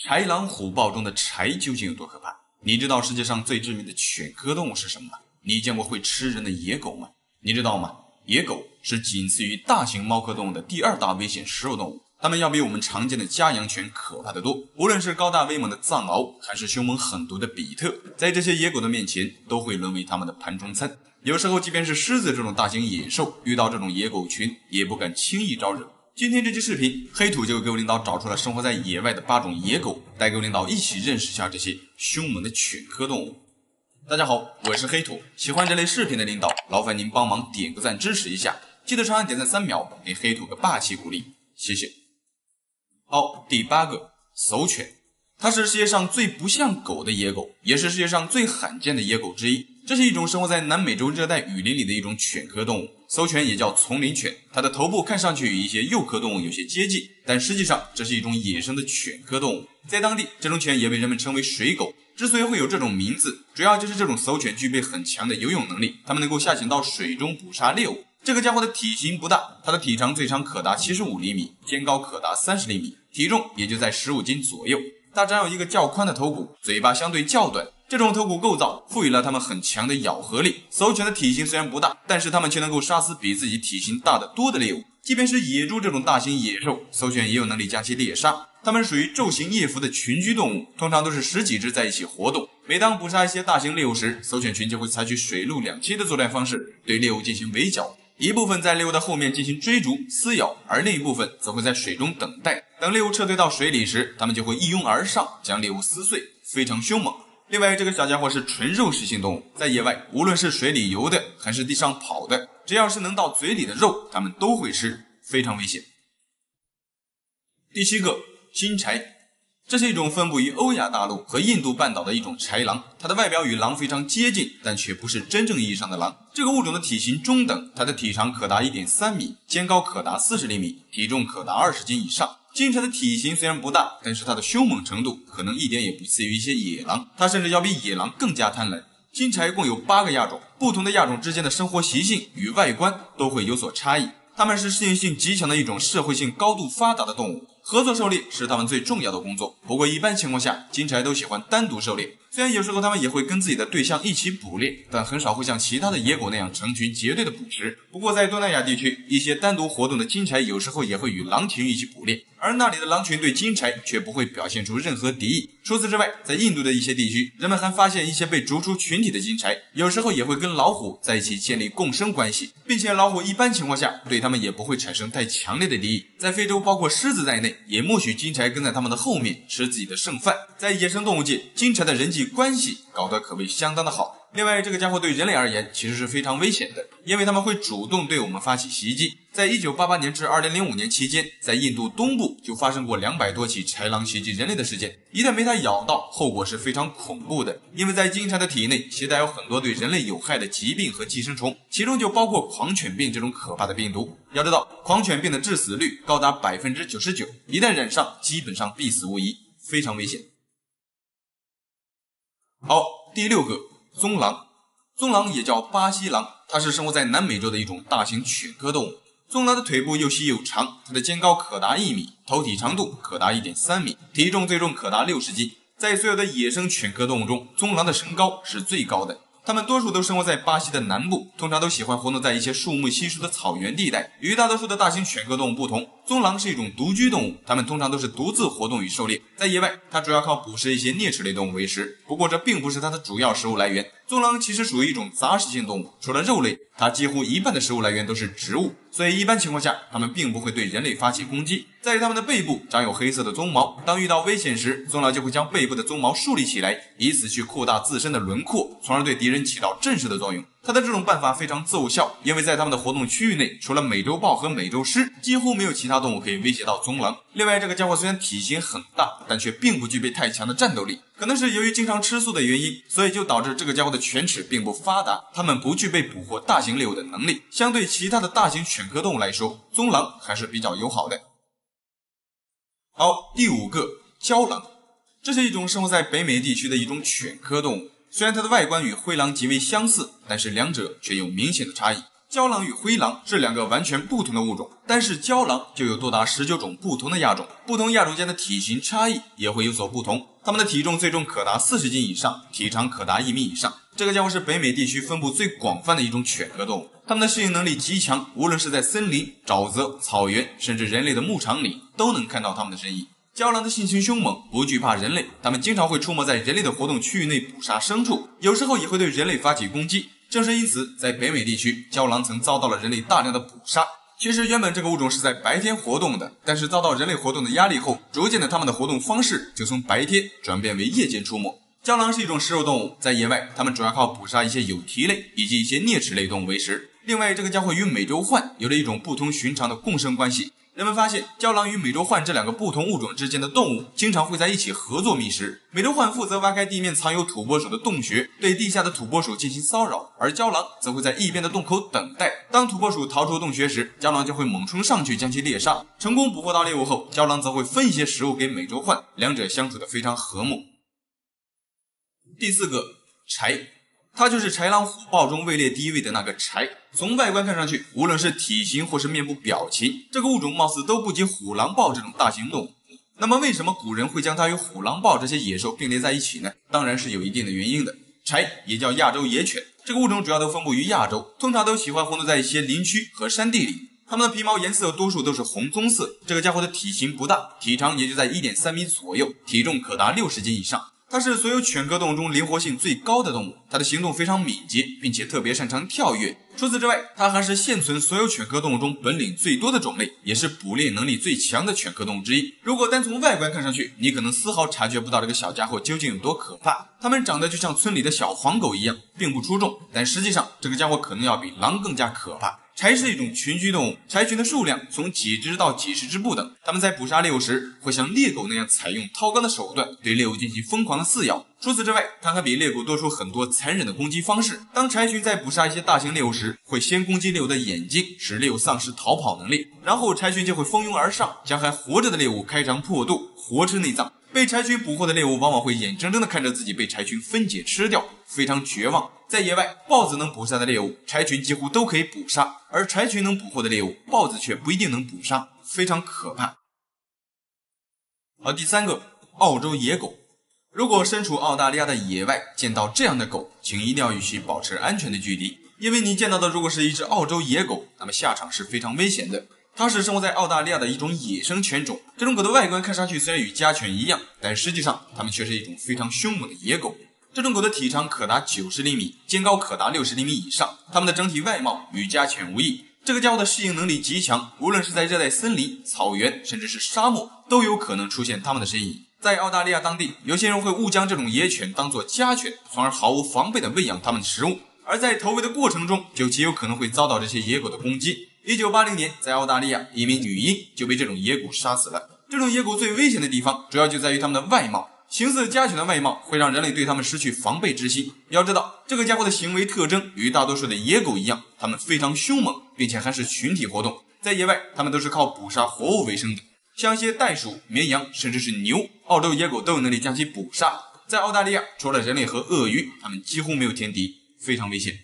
豺狼虎豹中的豺究竟有多可怕？你知道世界上最致命的犬科动物是什么吗？你见过会吃人的野狗吗？你知道吗？野狗是仅次于大型猫科动物的第二大危险食肉动物，它们要比我们常见的家养犬可怕得多。无论是高大威猛的藏獒，还是凶猛狠毒的比特，在这些野狗的面前都会沦为它们的盘中餐。有时候即便是狮子这种大型野兽，遇到这种野狗群也不敢轻易招惹。今天这期视频，黑土就给我领导找出了生活在野外的8种野狗，带给我领导一起认识一下这些凶猛的犬科动物。大家好，我是黑土，喜欢这类视频的领导，劳烦您帮忙点个赞支持一下，记得长按点赞3秒，给黑土个霸气鼓励，谢谢。好，第8个，叟犬，它是世界上最不像狗的野狗，也是世界上最罕见的野狗之一。这是一种生活在南美洲热带雨林里的一种犬科动物，叟犬也叫丛林犬。它的头部看上去与一些幼科动物有些接近，但实际上这是一种野生的犬科动物。在当地，这种犬也被人们称为水狗。之所以会有这种名字，主要就是这种叟犬具备很强的游泳能力，它们能够下潜到水中捕杀猎物。这个家伙的体型不大，它的体长最长可达75厘米，肩高可达30厘米，体重也就在15斤左右。它长有一个较宽的头骨，嘴巴相对较短，这种头骨构造赋予了它们很强的咬合力。叟犬的体型虽然不大，但是它们却能够杀死比自己体型大得多的猎物。即便是野猪这种大型野兽，叟犬也有能力将其猎杀。它们属于昼行夜伏的群居动物，通常都是10几只在一起活动。每当捕杀一些大型猎物时，叟犬群就会采取水陆两栖的作战方式，对猎物进行围剿。一部分在猎物的后面进行追逐撕咬，而另一部分则会在水中等待。等猎物撤退到水里时，它们就会一拥而上，将猎物撕碎，非常凶猛。另外，这个小家伙是纯肉食性动物，在野外无论是水里游的还是地上跑的，只要是能到嘴里的肉，它们都会吃，非常危险。第7个，金豺，这是一种分布于欧亚大陆和印度半岛的一种豺狼，它的外表与狼非常接近，但却不是真正意义上的狼。这个物种的体型中等，它的体长可达 1.3 米，肩高可达40厘米，体重可达20斤以上。金豺的体型虽然不大，但是它的凶猛程度可能一点也不次于一些野狼，它甚至要比野狼更加贪婪。金豺共有8个亚种，不同的亚种之间的生活习性与外观都会有所差异。它们是适应性极强的一种社会性高度发达的动物，合作狩猎是它们最重要的工作。不过一般情况下，金豺都喜欢单独狩猎，虽然有时候它们也会跟自己的对象一起捕猎，但很少会像其他的野狗那样成群结队的捕食。不过在东南亚地区，一些单独活动的金豺有时候也会与狼群一起捕猎，而那里的狼群对金豺却不会表现出任何敌意。除此之外，在印度的一些地区，人们还发现一些被逐出群体的金豺，有时候也会跟老虎在一起建立共生关系，并且老虎一般情况下对它们也不会产生太强烈的敌意。在非洲，包括狮子在内，也默许金豺跟在它们的后面吃自己的剩饭。在野生动物界，金豺的人际关系搞得可谓相当的好。另外，这个家伙对人类而言其实是非常危险的，因为他们会主动对我们发起袭击。在1988年至2005年期间，在印度东部就发生过200多起豺狼袭击人类的事件。一旦被它咬到，后果是非常恐怖的，因为在金豺的体内携带有很多对人类有害的疾病和寄生虫，其中就包括狂犬病这种可怕的病毒。要知道，狂犬病的致死率高达 99%， 一旦染上，基本上必死无疑，非常危险。好，第6个，棕狼。棕狼也叫巴西狼，它是生活在南美洲的一种大型犬科动物。棕狼的腿部又细又长，它的肩高可达1米，头体长度可达 1.3 米，体重最重可达60斤。在所有的野生犬科动物中，棕狼的身高是最高的。它们多数都生活在巴西的南部，通常都喜欢活动在一些树木稀疏的草原地带。与大多数的大型犬科动物不同，棕狼是一种独居动物，它们通常都是独自活动与狩猎。在野外，它主要靠捕食一些啮齿类动物为食，不过这并不是它的主要食物来源。棕狼其实属于一种杂食性动物，除了肉类，它几乎一半的食物来源都是植物，所以一般情况下，它们并不会对人类发起攻击。在它们的背部长有黑色的鬃毛，当遇到危险时，棕狼就会将背部的鬃毛竖立起来，以此去扩大自身的轮廓，从而对敌人起到震慑的作用。它的这种办法非常奏效，因为在它们的活动区域内，除了美洲豹和美洲狮，几乎没有其他动物可以威胁到棕狼。另外，这个家伙虽然体型很大，但却并不具备太强的战斗力，可能是由于经常吃素的原因，所以就导致这个家伙的犬齿并不发达，它们不具备捕获大型猎物的能力。相对其他的大型犬科动物来说，棕狼还是比较友好的。好，第5个，郊狼。这是一种生活在北美地区的一种犬科动物，虽然它的外观与灰狼极为相似，但是两者却有明显的差异。郊狼与灰狼是两个完全不同的物种，但是郊狼就有多达19种不同的亚种，不同亚种间的体型差异也会有所不同。它们的体重最重可达40斤以上，体长可达1米以上。这个家伙是北美地区分布最广泛的一种犬科动物，它们的适应能力极强，无论是在森林、沼泽、草原，甚至人类的牧场里，都能看到它们的身影。郊狼的性情凶猛，不惧怕人类，它们经常会出没在人类的活动区域内捕杀牲畜，有时候也会对人类发起攻击。正是因此，在北美地区，郊狼曾遭到了人类大量的捕杀。其实原本这个物种是在白天活动的，但是遭到人类活动的压力后，逐渐的它们的活动方式就从白天转变为夜间出没。郊狼是一种食肉动物，在野外它们主要靠捕杀一些有蹄类以及一些啮齿类动物为食。另外，这个家伙与美洲獾有着一种不同寻常的共生关系。人们发现，郊狼与美洲獾这两个不同物种之间的动物经常会在一起合作觅食。美洲獾负责挖开地面藏有土拨鼠的洞穴，对地下的土拨鼠进行骚扰，而郊狼则会在一边的洞口等待。当土拨鼠逃出洞穴时，郊狼就会猛冲上去将其猎杀。成功捕获到猎物后，郊狼则会分一些食物给美洲獾，两者相处得非常和睦。第4个，豺。它就是豺狼虎豹中位列第1位的那个豺。从外观看上去，无论是体型或是面部表情，这个物种貌似都不及虎狼豹这种大型动物。那么为什么古人会将它与虎狼豹这些野兽并列在一起呢？当然是有一定的原因的。豺也叫亚洲野犬，这个物种主要都分布于亚洲，通常都喜欢活动在一些林区和山地里。它们的皮毛颜色多数都是红棕色。这个家伙的体型不大，体长也就在 1.3 米左右，体重可达60斤以上。它是所有犬科动物中灵活性最高的动物，它的行动非常敏捷，并且特别擅长跳跃。除此之外，它还是现存所有犬科动物中本领最多的种类，也是捕猎能力最强的犬科动物之一。如果单从外观看上去，你可能丝毫察觉不到这个小家伙究竟有多可怕。它们长得就像村里的小黄狗一样，并不出众，但实际上这个家伙可能要比狼更加可怕。豺是一种群居动物，豺群的数量从几只到几十只不等。它们在捕杀猎物时，会像猎狗那样采用掏肛的手段对猎物进行疯狂的撕咬。除此之外，它还比猎狗多出很多残忍的攻击方式。当豺群在捕杀一些大型猎物时，会先攻击猎物的眼睛，使猎物丧失逃跑能力，然后豺群就会蜂拥而上，将还活着的猎物开肠破肚，活吃内脏。被豺群捕获的猎物往往会眼睁睁地看着自己被豺群分解吃掉，非常绝望。在野外，豹子能捕杀的猎物，豺群几乎都可以捕杀，而豺群能捕获的猎物，豹子却不一定能捕杀，非常可怕。好，第3个，澳洲野狗。如果身处澳大利亚的野外见到这样的狗，请一定要与其保持安全的距离，因为你见到的如果是一只澳洲野狗，那么下场是非常危险的。它是生活在澳大利亚的一种野生犬种，这种狗的外观看上去虽然与家犬一样，但实际上它们却是一种非常凶猛的野狗。这种狗的体长可达90厘米，肩高可达60厘米以上，它们的整体外貌与家犬无异。这个家伙的适应能力极强，无论是在热带森林、草原，甚至是沙漠，都有可能出现它们的身影。在澳大利亚当地，有些人会误将这种野犬当作家犬，从而毫无防备地喂养它们的食物，而在投喂的过程中，就极有可能会遭到这些野狗的攻击。1980年，在澳大利亚，一名女婴就被这种野狗杀死了。这种野狗最危险的地方，主要就在于它们的外貌。形似家犬的外貌会让人类对它们失去防备之心。要知道，这个家伙的行为特征与大多数的野狗一样，它们非常凶猛，并且还是群体活动。在野外，它们都是靠捕杀活物为生的，像一些袋鼠、绵羊，甚至是牛，澳洲野狗都有能力将其捕杀。在澳大利亚，除了人类和鳄鱼，它们几乎没有天敌，非常危险。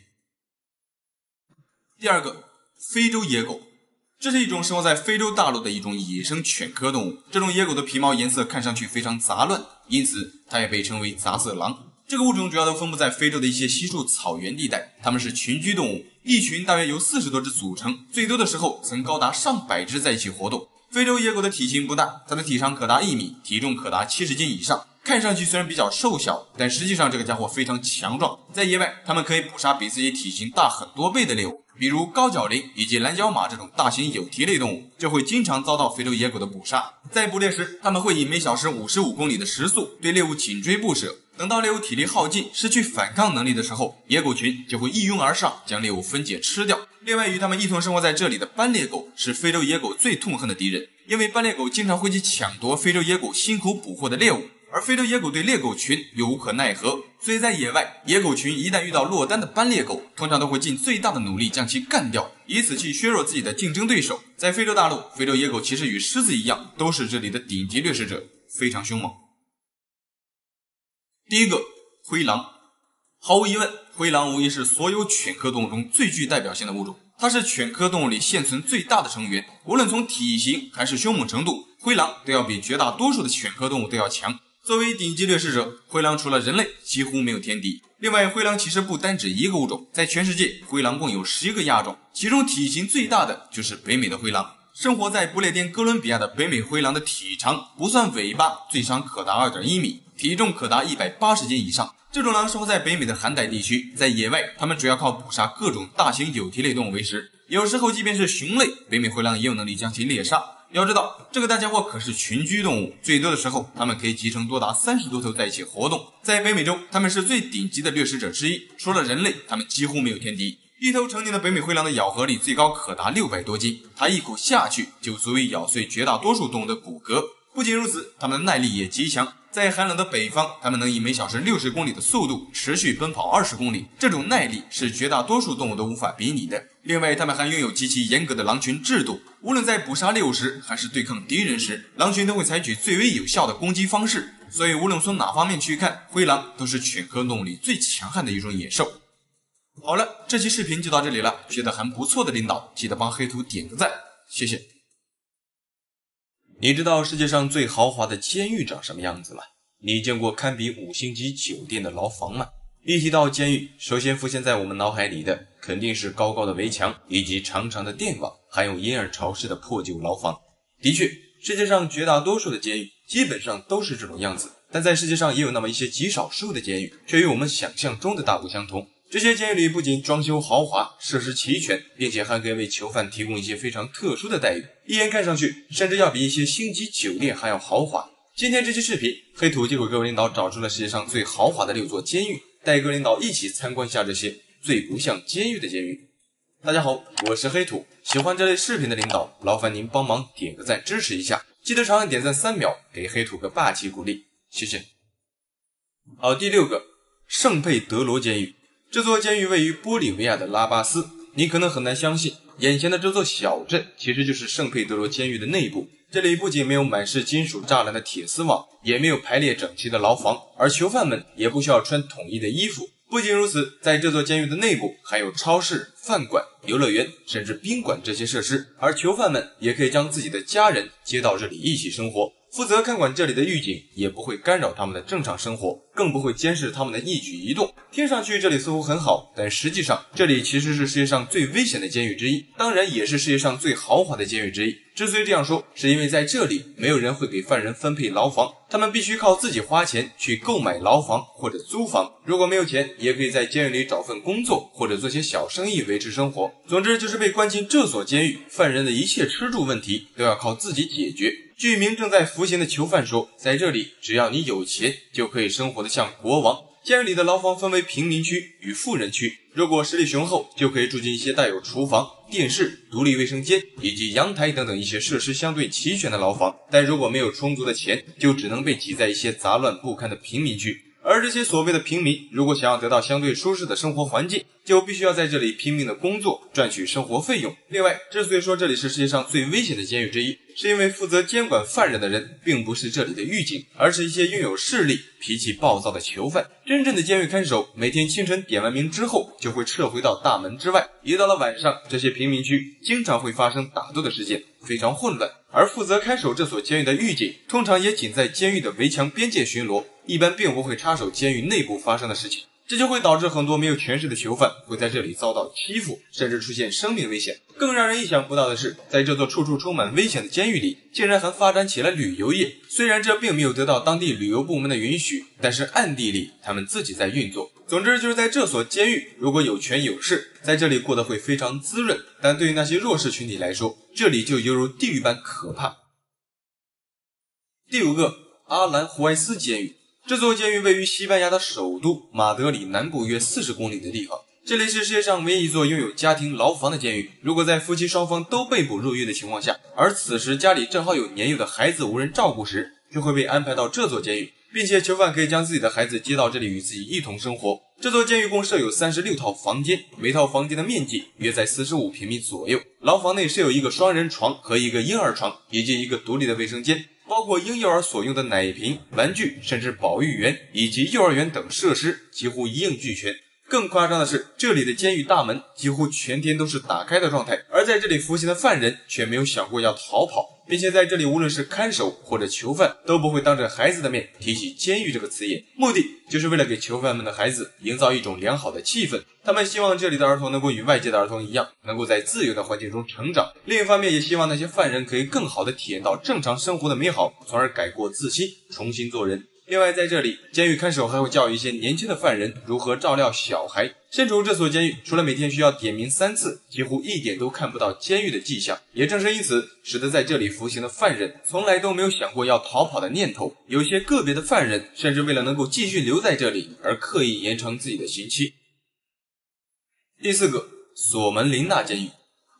第2个，非洲野狗。这是一种生活在非洲大陆的一种野生犬科动物。这种野狗的皮毛颜色看上去非常杂乱，因此它也被称为杂色狼。这个物种主要都分布在非洲的一些稀树草原地带，它们是群居动物，一群大约由40多只组成，最多的时候曾高达上百只在一起活动。非洲野狗的体型不大，它的体长可达1米，体重可达70斤以上。看上去虽然比较瘦小，但实际上这个家伙非常强壮。在野外，它们可以捕杀比自己体型大很多倍的猎物，比如高角羚以及蓝角马这种大型有蹄类动物，就会经常遭到非洲野狗的捕杀。在捕猎时，它们会以每小时55公里的时速对猎物紧追不舍。等到猎物体力耗尽，失去反抗能力的时候，野狗群就会一拥而上，将猎物分解吃掉。另外，与它们一同生活在这里的斑鬣狗是非洲野狗最痛恨的敌人，因为斑鬣狗经常会去抢夺非洲野狗辛苦捕获的猎物。而非洲野狗对猎狗群又无可奈何，所以在野外，野狗群一旦遇到落单的斑鬣狗，通常都会尽最大的努力将其干掉，以此去削弱自己的竞争对手。在非洲大陆，非洲野狗其实与狮子一样，都是这里的顶级掠食者，非常凶猛。第1个，灰狼。毫无疑问，灰狼无疑是所有犬科动物中最具代表性的物种。它是犬科动物里现存最大的成员，无论从体型还是凶猛程度，灰狼都要比绝大多数的犬科动物都要强。作为顶级掠食者，灰狼除了人类几乎没有天敌。另外，灰狼其实不单指一个物种，在全世界，灰狼共有11个亚种，其中体型最大的就是北美的灰狼。生活在不列颠哥伦比亚的北美灰狼的体长不算尾巴，最长可达 2.1 米，体重可达180斤以上。这种狼生活在北美的寒带地区，在野外，它们主要靠捕杀各种大型有蹄类动物为食。有时候，即便是熊类，北美灰狼也有能力将其猎杀。要知道，这个大家伙可是群居动物，最多的时候，它们可以集成多达30多头在一起活动。在北美洲，它们是最顶级的掠食者之一，除了人类，它们几乎没有天敌。一头成年的北美灰狼的咬合力最高可达600多斤，它一口下去就足以咬碎绝大多数动物的骨骼。不仅如此，它们的耐力也极强。在寒冷的北方，它们能以每小时60公里的速度持续奔跑20公里，这种耐力是绝大多数动物都无法比拟的。另外，它们还拥有极其严格的狼群制度，无论在捕杀猎物时还是对抗敌人时，狼群都会采取最为有效的攻击方式。所以，无论从哪方面去看，灰狼都是犬科动物里最强悍的一种野兽。好了，这期视频就到这里了，觉得还不错的领导，记得帮黑土点个赞，谢谢。你知道世界上最豪华的监狱长什么样子吗？你见过堪比5星级酒店的牢房吗？一提到监狱，首先浮现在我们脑海里的肯定是高高的围墙以及长长的电网，还有阴而潮湿的破旧牢房。的确，世界上绝大多数的监狱基本上都是这种样子，但在世界上也有那么一些极少数的监狱，却与我们想象中的大不相同。这些监狱里不仅装修豪华，设施齐全，并且还可以为囚犯提供一些非常特殊的待遇，一眼看上去甚至要比一些星级酒店还要豪华。今天这期视频，黑土就给各位领导找出了世界上最豪华的6座监狱，带各位领导一起参观一下这些最不像监狱的监狱。大家好，我是黑土，喜欢这类视频的领导，劳烦您帮忙点个赞支持一下，记得长按点赞3秒，给黑土个霸气鼓励，谢谢。好，第6个，圣佩德罗监狱。这座监狱位于玻利维亚的拉巴斯，你可能很难相信，眼前的这座小镇其实就是圣佩德罗监狱的内部。这里不仅没有满是金属栅栏的铁丝网，也没有排列整齐的牢房，而囚犯们也不需要穿统一的衣服。不仅如此，在这座监狱的内部还有超市、饭馆、游乐园，甚至宾馆这些设施，而囚犯们也可以将自己的家人接到这里一起生活。负责看管这里的狱警也不会干扰他们的正常生活，更不会监视他们的一举一动。听上去这里似乎很好，但实际上这里其实是世界上最危险的监狱之一，当然也是世界上最豪华的监狱之一。之所以这样说，是因为在这里没有人会给犯人分配牢房，他们必须靠自己花钱去购买牢房或者租房，如果没有钱，也可以在监狱里找份工作或者做些小生意维持生活。总之就是被关进这所监狱，犯人的一切吃住问题都要靠自己解决。据一名正在服刑的囚犯说，在这里只要你有钱就可以生活得像国王。监狱里的牢房分为平民区与富人区，如果实力雄厚，就可以住进一些带有厨房、电视、独立卫生间以及阳台等等一些设施相对齐全的牢房，但如果没有充足的钱，就只能被挤在一些杂乱不堪的平民区。而这些所谓的平民，如果想要得到相对舒适的生活环境，就必须要在这里拼命的工作，赚取生活费用。另外，之所以说这里是世界上最危险的监狱之一，是因为负责监管犯人的人并不是这里的狱警，而是一些拥有势力、脾气暴躁的囚犯。真正的监狱看守每天清晨点完名之后，就会撤回到大门之外。一到了晚上，这些平民区经常会发生打斗的事件，非常混乱。而负责看守这所监狱的狱警，通常也仅在监狱的围墙边界巡逻，一般并不会插手监狱内部发生的事情。这就会导致很多没有权势的囚犯会在这里遭到欺负，甚至出现生命危险。更让人意想不到的是，在这座处处充满危险的监狱里，竟然还发展起了旅游业。虽然这并没有得到当地旅游部门的允许，但是暗地里他们自己在运作。总之就是在这所监狱，如果有权有势，在这里过得会非常滋润，但对于那些弱势群体来说，这里就犹如地狱般可怕。第5个，阿兰胡埃斯监狱。这座监狱位于西班牙的首都马德里南部约40公里的地方，这里是世界上唯一一座拥有家庭牢房的监狱。如果在夫妻双方都被捕入狱的情况下，而此时家里正好有年幼的孩子无人照顾时，就会被安排到这座监狱，并且囚犯可以将自己的孩子接到这里与自己一同生活。这座监狱共设有36套房间，每套房间的面积约在45平米左右。牢房内设有一个双人床和一个婴儿床，以及一个独立的卫生间，包括婴幼儿所用的奶瓶、玩具，甚至保育员以及幼儿园等设施几乎一应俱全。更夸张的是，这里的监狱大门几乎全天都是打开的状态，而在这里服刑的犯人却没有想过要逃跑，并且在这里无论是看守或者囚犯都不会当着孩子的面提起监狱这个词眼，目的就是为了给囚犯们的孩子营造一种良好的气氛。他们希望这里的儿童能够与外界的儿童一样，能够在自由的环境中成长。另一方面，也希望那些犯人可以更好的体验到正常生活的美好，从而改过自新，重新做人。另外，在这里，监狱看守还会教育一些年轻的犯人如何照料小孩。身处这所监狱，除了每天需要点名3次，几乎一点都看不到监狱的迹象。也正是因此，使得在这里服刑的犯人从来都没有想过要逃跑的念头。有些个别的犯人甚至为了能够继续留在这里而刻意延长自己的刑期。第4个，索门林纳监狱。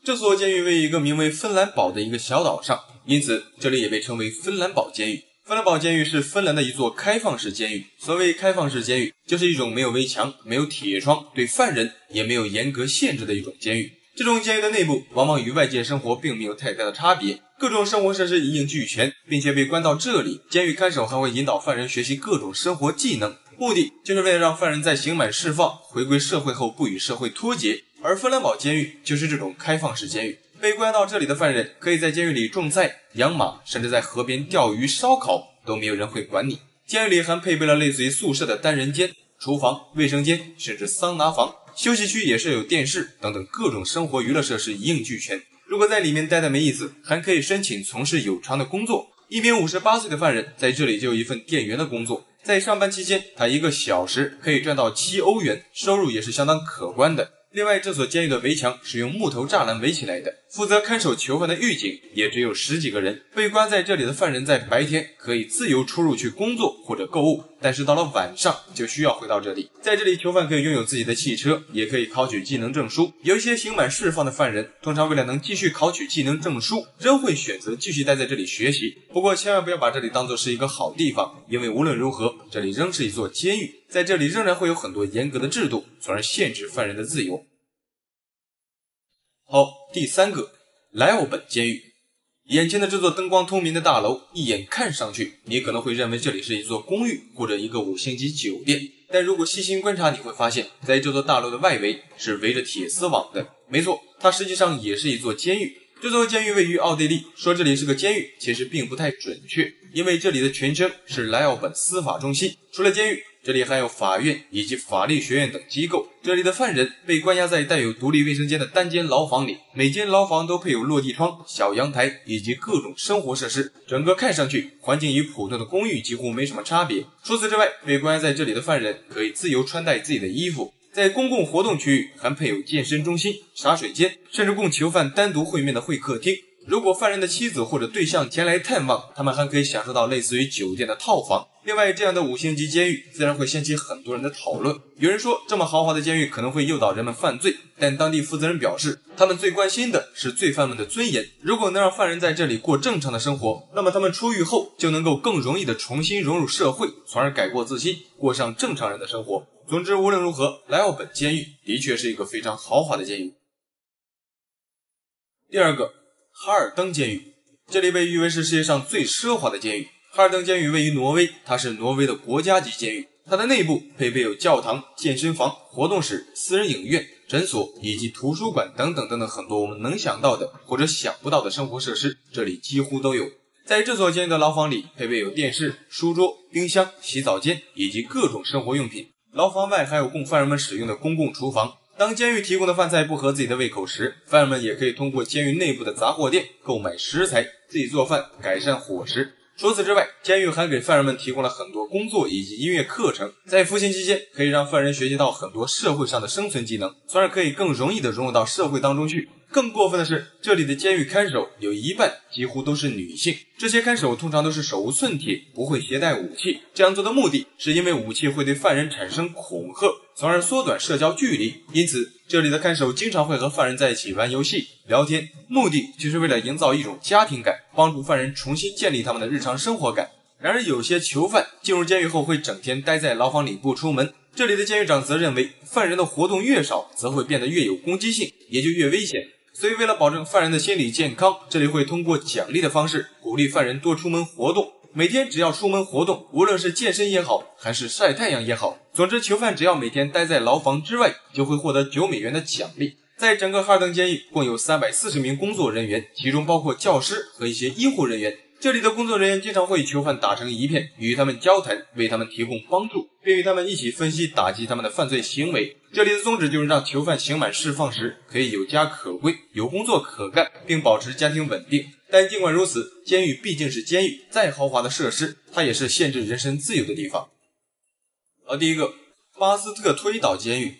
这所监狱位于一个名为芬兰堡的一个小岛上，因此这里也被称为芬兰堡监狱。芬兰堡监狱是芬兰的一座开放式监狱。所谓开放式监狱，就是一种没有围墙、没有铁窗，对犯人也没有严格限制的一种监狱。这种监狱的内部往往与外界生活并没有太大的差别，各种生活设施一应俱全，并且被关到这里，监狱看守还会引导犯人学习各种生活技能，目的就是为了让犯人在刑满释放、回归社会后不与社会脱节。而芬兰堡监狱就是这种开放式监狱。被关到这里的犯人可以在监狱里种菜、养马，甚至在河边钓鱼、烧烤，都没有人会管你。监狱里还配备了类似于宿舍的单人间、厨房、卫生间，甚至桑拿房，休息区也设有电视等等各种生活娱乐设施一应俱全。如果在里面待得没意思，还可以申请从事有偿的工作。一名58岁的犯人在这里就有一份店员的工作，在上班期间，他1个小时可以赚到7欧元，收入也是相当可观的。另外，这所监狱的围墙是用木头栅栏围起来的，负责看守囚犯的狱警也只有10几个人。被关在这里的犯人在白天可以自由出入去工作或者购物，但是到了晚上就需要回到这里。在这里，囚犯可以拥有自己的汽车，也可以考取技能证书。有一些刑满释放的犯人，通常为了能继续考取技能证书，仍会选择继续待在这里学习。不过千万不要把这里当作是一个好地方，因为无论如何，这里仍是一座监狱，在这里仍然会有很多严格的制度，从而限制犯人的自由。好，第3个，莱奥本监狱。眼前的这座灯光通明的大楼，一眼看上去，你可能会认为这里是一座公寓或者一个5星级酒店，但如果细心观察，你会发现，在这座大楼的外围是围着铁丝网的。没错，它实际上也是一座监狱。这座监狱位于奥地利，说这里是个监狱其实并不太准确，因为这里的全称是莱奥本司法中心。除了监狱，这里还有法院以及法律学院等机构。这里的犯人被关押在带有独立卫生间的单间牢房里，每间牢房都配有落地窗、小阳台以及各种生活设施，整个看上去环境与普通的公寓几乎没什么差别。除此之外，被关押在这里的犯人可以自由穿戴自己的衣服。在公共活动区域还配有健身中心、茶水间，甚至供囚犯单独会面的会客厅。如果犯人的妻子或者对象前来探望，他们还可以享受到类似于酒店的套房。另外，这样的5星级监狱自然会掀起很多人的讨论。有人说，这么豪华的监狱可能会诱导人们犯罪，但当地负责人表示，他们最关心的是罪犯们的尊严。如果能让犯人在这里过正常的生活，那么他们出狱后就能够更容易的重新融入社会，从而改过自新，过上正常人的生活。总之，无论如何，莱奥本监狱的确是一个非常豪华的监狱。第2个，哈尔登监狱。这里被誉为是世界上最奢华的监狱。哈尔登监狱位于挪威，它是挪威的国家级监狱。它的内部配备有教堂、健身房、活动室、私人影院、诊所以及图书馆等等等等很多我们能想到的或者想不到的生活设施，这里几乎都有。在这所监狱的牢房里，配备有电视、书桌、冰箱、洗澡间以及各种生活用品。牢房外还有供犯人们使用的公共厨房。当监狱提供的饭菜不合自己的胃口时，犯人们也可以通过监狱内部的杂货店购买食材，自己做饭，改善伙食。除此之外，监狱还给犯人们提供了很多工作以及音乐课程，在服刑期间可以让犯人学习到很多社会上的生存技能，从而可以更容易地融入到社会当中去。更过分的是，这里的监狱看守有一半几乎都是女性，这些看守通常都是手无寸铁，不会携带武器。这样做的目的是因为武器会对犯人产生恐吓，从而缩短社交距离。因此，这里的看守经常会和犯人在一起玩游戏、聊天，目的就是为了营造一种家庭感，帮助犯人重新建立他们的日常生活感。然而，有些囚犯进入监狱后会整天待在牢房里不出门，这里的监狱长则认为，犯人的活动越少，则会变得越有攻击性，也就越危险。所以为了保证犯人的心理健康，这里会通过奖励的方式鼓励犯人多出门活动，每天只要出门活动，无论是健身也好，还是晒太阳也好，总之囚犯只要每天待在牢房之外，就会获得9美元的奖励。在整个哈尔登监狱共有340名工作人员，其中包括教师和一些医护人员。这里的工作人员经常会与囚犯打成一片，与他们交谈，为他们提供帮助，并与他们一起分析打击他们的犯罪行为。这里的宗旨就是让囚犯刑满释放时可以有家可归，有工作可干，并保持家庭稳定。但尽管如此，监狱毕竟是监狱，再豪华的设施，它也是限制人身自由的地方。第一个，巴斯特推岛监狱。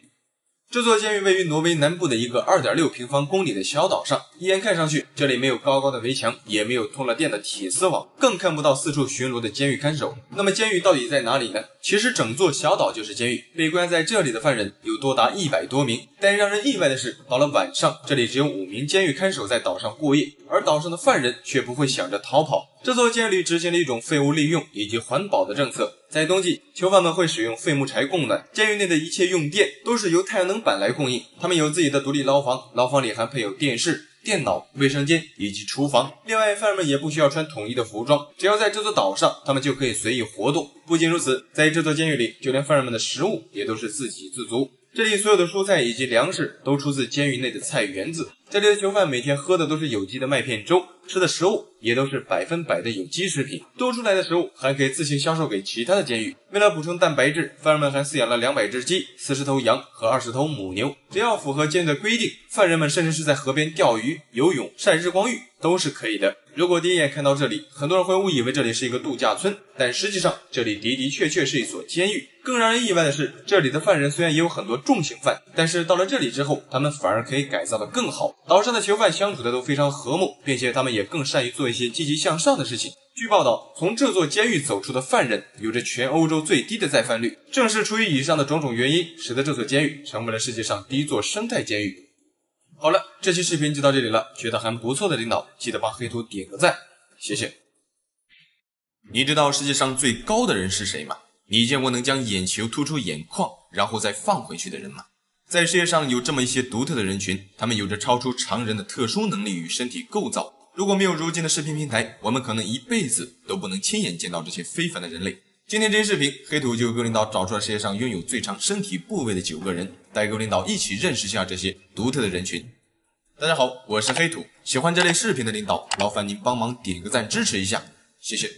这座监狱位于挪威南部的一个 2.6 平方公里的小岛上，一眼看上去，这里没有高高的围墙，也没有通了电的铁丝网，更看不到四处巡逻的监狱看守。那么监狱到底在哪里呢？其实整座小岛就是监狱，被关在这里的犯人有多达100多名。但让人意外的是，到了晚上，这里只有5名监狱看守在岛上过夜，而岛上的犯人却不会想着逃跑。这座监狱里执行了一种废物利用以及环保的政策。在冬季，囚犯们会使用废木柴供暖，监狱内的一切用电都是由太阳能板来供应。他们有自己的独立牢房，牢房里还配有电视、电脑、卫生间以及厨房。另外，犯人们也不需要穿统一的服装，只要在这座岛上，他们就可以随意活动。不仅如此，在这座监狱里，就连犯人们的食物也都是自给自足。这里所有的蔬菜以及粮食都出自监狱内的菜园子。这里的囚犯每天喝的都是有机的麦片粥，吃的食物也都是100%的有机食品，多出来的食物还可以自行销售给其他的监狱。为了补充蛋白质，犯人们还饲养了200只鸡、40头羊和20头母牛。只要符合监狱的规定，犯人们甚至是在河边钓鱼、游泳、晒日光浴都是可以的。如果第一眼看到这里，很多人会误以为这里是一个度假村，但实际上这里的确是一所监狱。更让人意外的是，这里的犯人虽然也有很多重刑犯，但是到了这里之后，他们反而可以改造得更好。岛上的囚犯相处的都非常和睦，并且他们也更善于做一些积极向上的事情。据报道，从这座监狱走出的犯人有着全欧洲最低的再犯率。正是出于以上的种种原因，使得这座监狱成为了世界上第一座生态监狱。好了，这期视频就到这里了，觉得还不错的领导记得帮黑图点个赞，谢谢。你知道世界上最高的人是谁吗？你见过能将眼球突出眼眶然后再放回去的人吗？在世界上有这么一些独特的人群，他们有着超出常人的特殊能力与身体构造。如果没有如今的视频平台，我们可能一辈子都不能亲眼见到这些非凡的人类。今天这期视频，黑土就为领导找出了世界上拥有最长身体部位的9个人，带领领导一起认识一下这些独特的人群。大家好，我是黑土，喜欢这类视频的领导，劳烦您帮忙点个赞支持一下，谢谢。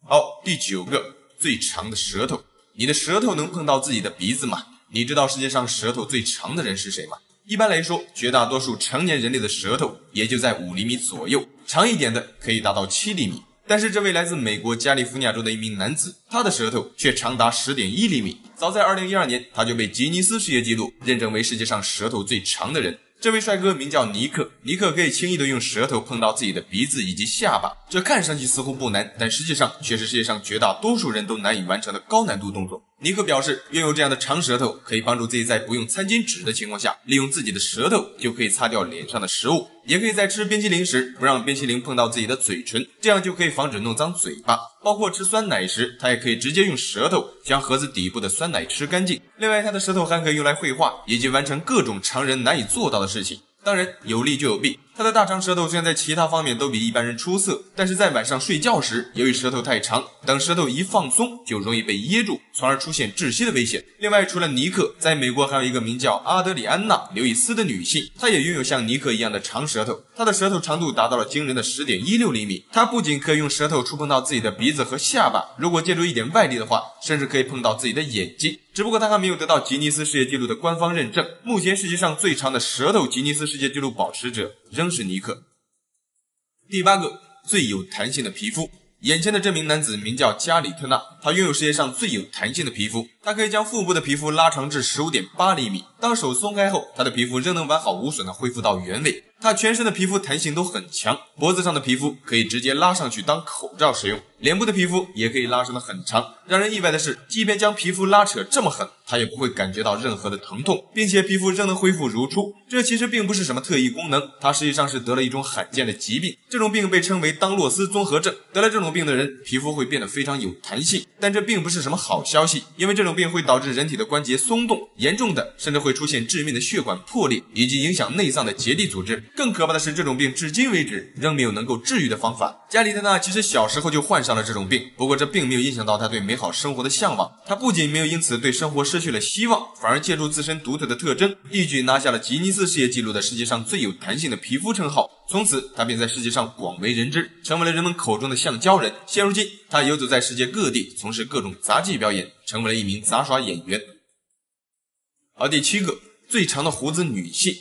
好，第9个，最长的舌头。你的舌头能碰到自己的鼻子吗？你知道世界上舌头最长的人是谁吗？一般来说，绝大多数成年人类的舌头也就在5厘米左右，长一点的可以达到7厘米。但是这位来自美国加利福尼亚州的一名男子，他的舌头却长达10.1厘米。早在2012年，他就被吉尼斯世界纪录认证为世界上舌头最长的人。这位帅哥名叫尼克，尼克可以轻易地用舌头碰到自己的鼻子以及下巴，这看上去似乎不难，但实际上却是世界上绝大多数人都难以完成的高难度动作。尼克表示，拥有这样的长舌头可以帮助自己在不用餐巾纸的情况下，利用自己的舌头就可以擦掉脸上的食物，也可以在吃冰淇淋时不让冰淇淋碰到自己的嘴唇，这样就可以防止弄脏嘴巴。包括吃酸奶时，他也可以直接用舌头将盒子底部的酸奶吃干净。另外，他的舌头还可以用来绘画，以及完成各种常人难以做到的事情。当然，有利就有弊。他的大长舌头虽然在其他方面都比一般人出色，但是在晚上睡觉时，由于舌头太长，等舌头一放松，就容易被噎住，从而出现窒息的危险。另外，除了尼克，在美国还有一个名叫阿德里安娜·刘易斯的女性，她也拥有像尼克一样的长舌头，她的舌头长度达到了惊人的10.16厘米。她不仅可以用舌头触碰到自己的鼻子和下巴，如果借助一点外力的话，甚至可以碰到自己的眼睛。只不过她还没有得到吉尼斯世界纪录的官方认证。目前世界上最长的舌头吉尼斯世界纪录保持者仍是尼克。第8个，最有弹性的皮肤。眼前的这名男子名叫加里特纳，他拥有世界上最有弹性的皮肤，他可以将腹部的皮肤拉长至 15.8 厘米。当手松开后，他的皮肤仍能完好无损地恢复到原位。他全身的皮肤弹性都很强，脖子上的皮肤可以直接拉上去当口罩使用，脸部的皮肤也可以拉伸得很长。让人意外的是，即便将皮肤拉扯这么狠，他也不会感觉到任何的疼痛，并且皮肤仍能恢复如初。这其实并不是什么特异功能，他实际上是得了一种罕见的疾病，这种病被称为当洛斯综合症。得了这种病的人，皮肤会变得非常有弹性，但这并不是什么好消息，因为这种病病会导致人体的关节松动，严重的甚至会出现致命的血管破裂，以及影响内脏的结缔组织。更可怕的是，这种病至今为止仍没有能够治愈的方法。加里特纳其实小时候就患上了这种病，不过这并没有影响到他对美好生活的向往。他不仅没有因此对生活失去了希望，反而借助自身独特的特征，一举拿下了吉尼斯世界纪录的世界上最有弹性的皮肤称号。从此，他便在世界上广为人知，成为了人们口中的橡胶人。现如今，他游走在世界各地，从事各种杂技表演，成为了一名杂耍演员。而第7个，最长的胡子女性。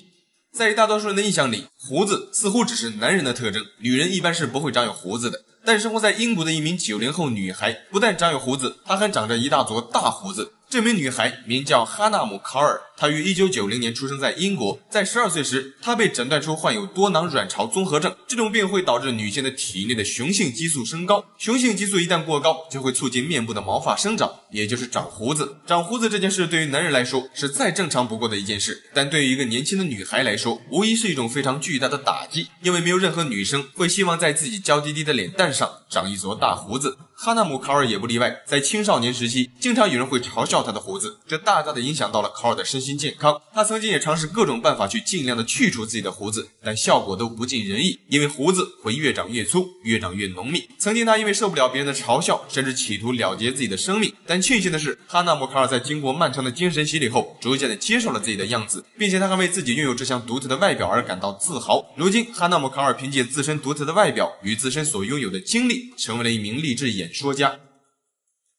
在大多数人的印象里，胡子似乎只是男人的特征，女人一般是不会长有胡子的。但生活在英国的一名90后女孩，不但长有胡子，她还长着一大撮大胡子。这名女孩名叫哈纳姆·考尔，她于1990年出生在英国。在12岁时，她被诊断出患有多囊卵巢综合症。这种病会导致女性的体内的雄性激素升高，雄性激素一旦过高，就会促进面部的毛发生长，也就是长胡子。长胡子这件事对于男人来说是再正常不过的一件事，但对于一个年轻的女孩来说，无疑是一种非常巨大的打击，因为没有任何女生会希望在自己娇滴滴的脸蛋上长一撮大胡子。哈纳姆·考尔也不例外，在青少年时期，经常有人会嘲笑他的胡子，这大大的影响到了考尔的身心健康。他曾经也尝试各种办法去尽量的去除自己的胡子，但效果都不尽人意，因为胡子会越长越粗，越长越浓密。曾经他因为受不了别人的嘲笑，甚至企图了结自己的生命。但庆幸的是，哈纳姆·考尔在经过漫长的精神洗礼后，逐渐的接受了自己的样子，并且他还为自己拥有这项独特的外表而感到自豪。如今，哈纳姆·考尔凭借自身独特的外表与自身所拥有的经历，成为了一名励志演说家。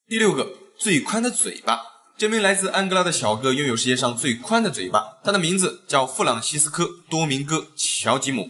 第6个，最宽的嘴巴。这名来自安哥拉的小哥拥有世界上最宽的嘴巴，他的名字叫弗朗西斯科·多明戈·乔吉姆。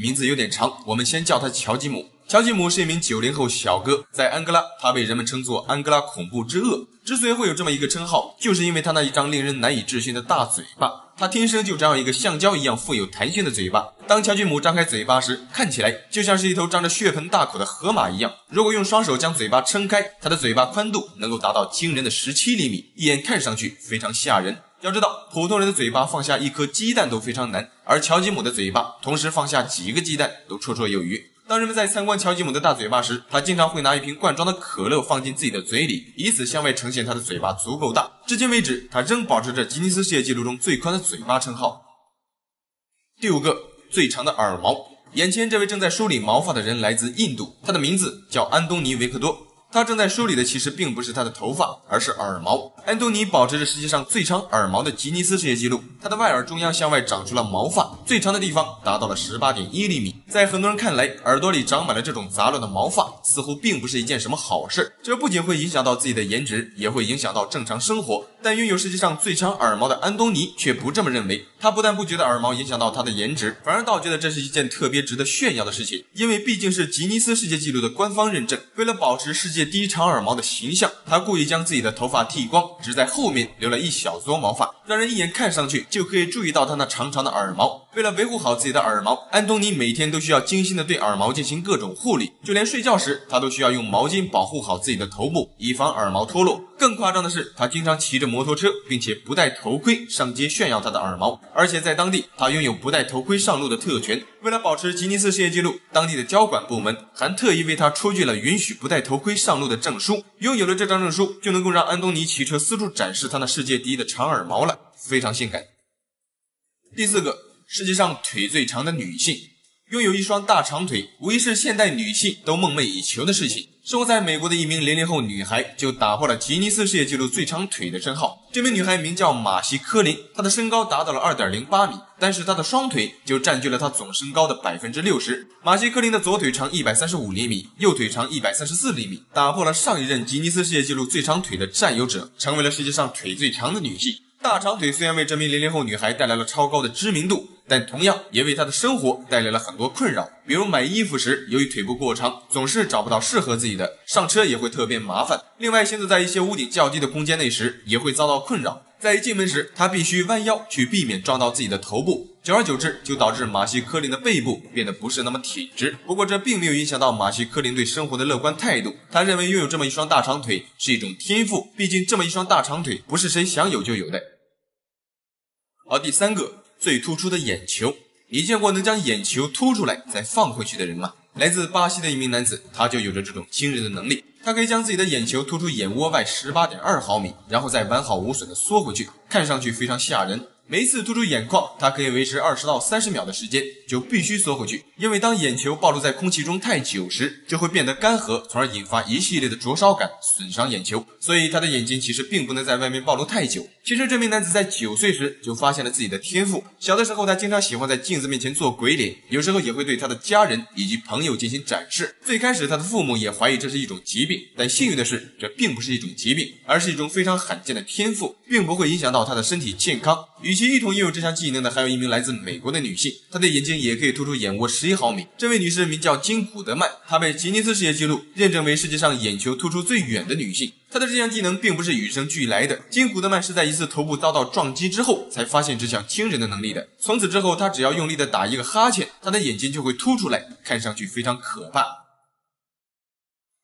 名字有点长，我们先叫他乔吉姆。乔吉姆是一名90后小哥，在安哥拉，他被人们称作安哥拉恐怖之恶。之所以会有这么一个称号，就是因为他那一张令人难以置信的大嘴巴。他天生就长有一个橡胶一样富有弹性的嘴巴。当乔吉姆张开嘴巴时，看起来就像是一头张着血盆大口的河马一样。如果用双手将嘴巴撑开，他的嘴巴宽度能够达到惊人的17厘米，一眼看上去非常吓人。要知道，普通人的嘴巴放下一颗鸡蛋都非常难，而乔吉姆的嘴巴同时放下几个鸡蛋都绰绰有余。当人们在参观乔吉姆的大嘴巴时，他经常会拿一瓶罐装的可乐放进自己的嘴里，以此向外呈现他的嘴巴足够大。至今为止，他仍保持着吉尼斯世界纪录中最宽的嘴巴称号。第5个，最长的耳毛。眼前这位正在梳理毛发的人来自印度，他的名字叫安东尼·维克多。他正在梳理的其实并不是他的头发，而是耳毛。安东尼保持着世界上最长耳毛的吉尼斯世界纪录，他的外耳中央向外长出了毛发，最长的地方达到了 18.1 厘米。在很多人看来，耳朵里长满了这种杂乱的毛发，似乎并不是一件什么好事。这不仅会影响到自己的颜值，也会影响到正常生活。但拥有世界上最长耳毛的安东尼却不这么认为，他不但不觉得耳毛影响到他的颜值，反而倒觉得这是一件特别值得炫耀的事情，因为毕竟是吉尼斯世界纪录的官方认证。为了保持世界第一长耳毛的形象，他故意将自己的头发剃光，只在后面留了一小撮毛发，让人一眼看上去就可以注意到他那长长的耳毛。为了维护好自己的耳毛，安东尼每天都需要精心的对耳毛进行各种护理，就连睡觉时他都需要用毛巾保护好自己的头部，以防耳毛脱落。更夸张的是，他经常骑着摩托车并且不戴头盔上街炫耀他的耳毛，而且在当地他拥有不戴头盔上路的特权。为了保持吉尼斯世界纪录，当地的交管部门还特意为他出具了允许不戴头盔上路的证书。拥有了这张证书，就能够让安东尼骑车四处展示他那世界第一的长耳毛了，非常性感。第4个，世界上腿最长的女性。拥有一双大长腿，无疑是现代女性都梦寐以求的事情。生活在美国的一名00后女孩就打破了吉尼斯世界纪录最长腿的称号。这名女孩名叫马西科林，她的身高达到了 2.08 米，但是她的双腿就占据了她总身高的 60%。马西科林的左腿长135厘米，右腿长134厘米，打破了上一任吉尼斯世界纪录最长腿的占有者，成为了世界上腿最长的女性。大长腿虽然为这名00后女孩带来了超高的知名度，但同样也为她的生活带来了很多困扰。比如买衣服时，由于腿部过长，总是找不到适合自己的，上车也会特别麻烦。另外，行走在一些屋顶较低的空间内时，也会遭到困扰。在一进门时，她必须弯腰去避免撞到自己的头部，久而久之就导致马西科林的背部变得不是那么挺直。不过这并没有影响到马西科林对生活的乐观态度，他认为拥有这么一双大长腿是一种天赋，毕竟这么一双大长腿不是谁想有就有的。而第3个，最突出的眼球。你见过能将眼球凸出来再放回去的人吗？来自巴西的一名男子，他就有着这种惊人的能力。他可以将自己的眼球突出眼窝外 18.2 毫米，然后再完好无损的缩回去，看上去非常吓人。每一次突出眼眶，它可以维持20到30秒的时间，就必须缩回去，因为当眼球暴露在空气中太久时，就会变得干涸，从而引发一系列的灼烧感，损伤眼球。所以他的眼睛其实并不能在外面暴露太久。其实这名男子在9岁时就发现了自己的天赋，小的时候他经常喜欢在镜子面前做鬼脸，有时候也会对他的家人以及朋友进行展示。最开始他的父母也怀疑这是一种疾病，但幸运的是，这并不是一种疾病，而是一种非常罕见的天赋，并不会影响到他的身体健康。与其一同拥有这项技能的还有一名来自美国的女性，她的眼睛也可以突出眼窝11毫米。这位女士名叫金古德曼，她被吉尼斯世界纪录认证为世界上眼球突出最远的女性。她的这项技能并不是与生俱来的，金古德曼是在一次头部遭到撞击之后才发现这项惊人的能力的。从此之后，她只要用力的打一个哈欠，她的眼睛就会凸出来，看上去非常可怕。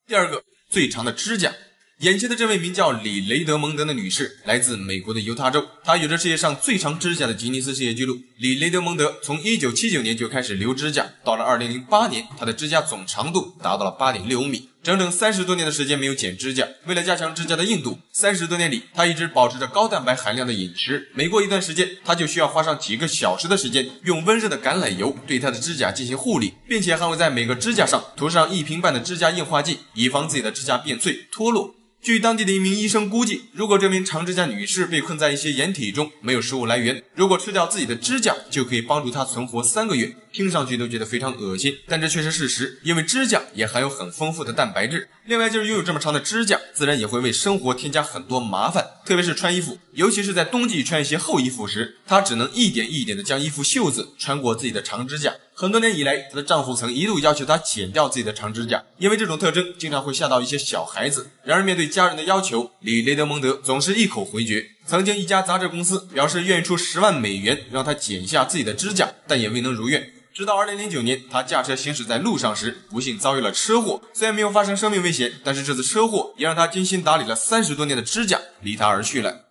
第二个，最长的指甲。眼前的这位名叫里雷德蒙德的女士来自美国的犹他州，她有着世界上最长指甲的吉尼斯世界纪录。里雷德蒙德从1979年就开始留指甲，到了2008年，她的指甲总长度达到了 8.65 米，整整30多年的时间没有剪指甲。为了加强指甲的硬度，30多年里，她一直保持着高蛋白含量的饮食。每过一段时间，她就需要花上几个小时的时间，用温热的橄榄油对她的指甲进行护理，并且还会在每个指甲上涂上1瓶半的指甲硬化剂，以防自己的指甲变脆脱落。据当地的一名医生估计，如果这名长指甲女士被困在一些掩体中，没有食物来源，如果吃掉自己的指甲，就可以帮助她存活3个月。听上去都觉得非常恶心，但这却是事实，因为指甲也含有很丰富的蛋白质。另外就是拥有这么长的指甲，自然也会为生活添加很多麻烦，特别是穿衣服，尤其是在冬季穿一些厚衣服时，她只能一点一点的将衣服袖子穿过自己的长指甲。很多年以来，她的丈夫曾一度要求她剪掉自己的长指甲，因为这种特征经常会吓到一些小孩子。然而面对家人的要求，里雷德蒙德总是一口回绝。曾经一家杂志公司表示愿意出10万美元让她剪下自己的指甲，但也未能如愿。直到2009年，他驾车行驶在路上时，不幸遭遇了车祸。虽然没有发生生命危险，但是这次车祸也让他精心打理了30多年的指甲离他而去了。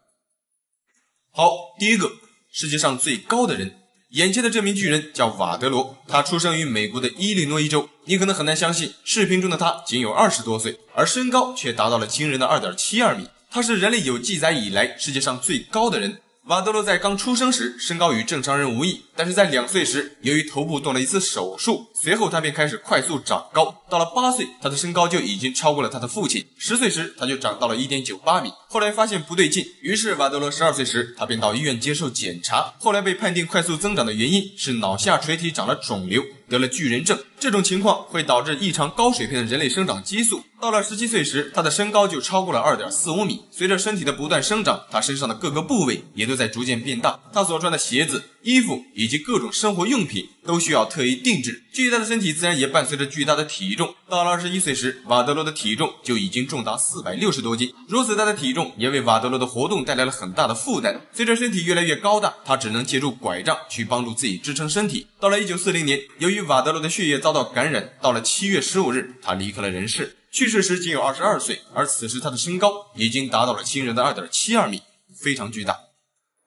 好，第一个，世界上最高的人。眼前的这名巨人叫瓦德罗，他出生于美国的伊利诺伊州。你可能很难相信，视频中的他仅有20多岁，而身高却达到了惊人的 2.72 米。他是人类有记载以来世界上最高的人。瓦德罗在刚出生时身高与正常人无异，但是在2岁时由于头部动了一次手术，随后他便开始快速长高，到了8岁他的身高就已经超过了他的父亲，10岁时他就长到了 1.98 米。后来发现不对劲，于是瓦德罗12岁时他便到医院接受检查，后来被判定快速增长的原因是脑下垂体长了肿瘤，得了巨人症。这种情况会导致异常高水平的人类生长激素。到了17岁时，他的身高就超过了 2.45 米。随着身体的不断生长，他身上的各个部位也都在逐渐变大。他所穿的鞋子、衣服以及各种生活用品都需要特意定制。巨大的身体自然也伴随着巨大的体重。到了21岁时，瓦德罗的体重就已经重达460多斤。如此大的体重也为瓦德罗的活动带来了很大的负担。随着身体越来越高大，他只能借助拐杖去帮助自己支撑身体。到了1940年，由于瓦德罗的血液遭到感染，到了7月15日，他离开了人世。去世时仅有22岁，而此时他的身高已经达到了惊人的 2.72 米，非常巨大。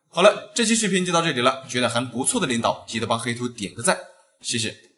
好了，这期视频就到这里了，觉得还不错的领导记得帮黑兔点个赞，谢谢。